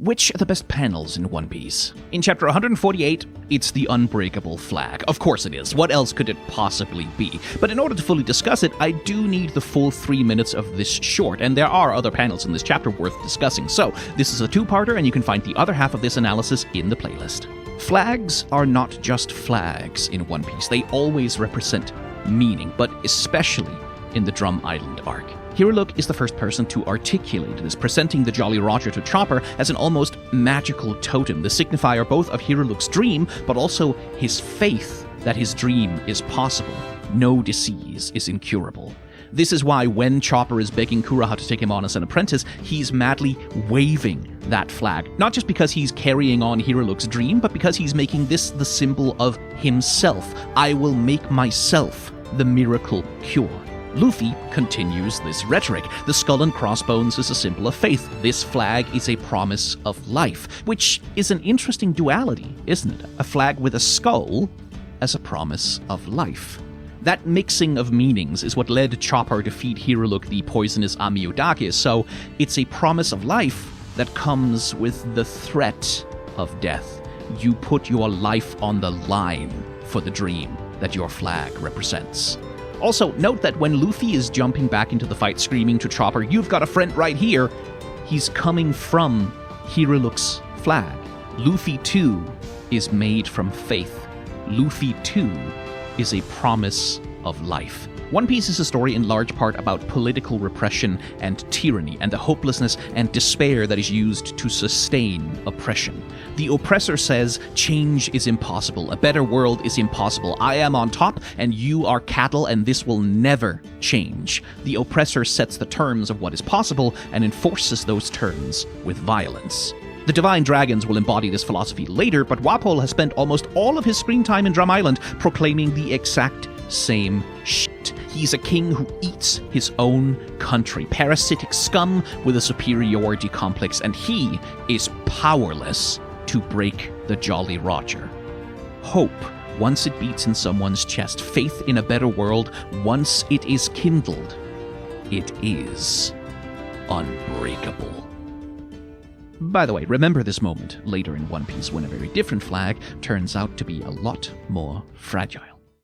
Which are the best panels in One Piece? In chapter 148, it's the Unbreakable flag. Of course it is. What else could it possibly be? But in order to fully discuss it, I do need the full 3 minutes of this short, and there are other panels in this chapter worth discussing. So, this is a two-parter, and you can find the other half of this analysis in the playlist. Flags are not just flags in One Piece. They always represent meaning, but especially in the Drum Island arc. Hiriluk is the first person to articulate this, presenting the Jolly Roger to Chopper as an almost magical totem, the signifier both of Hiriluk's dream, but also his faith that his dream is possible. No disease is incurable. This is why when Chopper is begging Kuroha to take him on as an apprentice, he's madly waving that flag. Not just because he's carrying on Hiriluk's dream, but because he's making this the symbol of himself. I will make myself the miracle cure. Luffy continues this rhetoric. The skull and crossbones is a symbol of faith. This flag is a promise of life, which is an interesting duality, isn't it? A flag with a skull as a promise of life. That mixing of meanings is what led Chopper to feed Hiriluk the poisonous Amyudake, so it's a promise of life that comes with the threat of death. You put your life on the line for the dream that your flag represents. Also, note that when Luffy is jumping back into the fight screaming to Chopper, "You've got a friend right here," he's coming from Hiriluk's flag. Luffy too is made from faith. Luffy too is a promise of life. One Piece is a story in large part about political repression and tyranny, and the hopelessness and despair that is used to sustain oppression. The oppressor says, change is impossible, a better world is impossible, I am on top and you are cattle and this will never change. The oppressor sets the terms of what is possible and enforces those terms with violence. The Divine Dragons will embody this philosophy later, but Wapol has spent almost all of his screen time in Drum Island proclaiming the exact same shit. He's a king who eats his own country, parasitic scum with a superiority complex, and he is powerless to break the Jolly Roger. Hope, once it beats in someone's chest, faith in a better world, once it is kindled, it is unbreakable. By the way, remember this moment later in One Piece when a very different flag turns out to be a lot more fragile.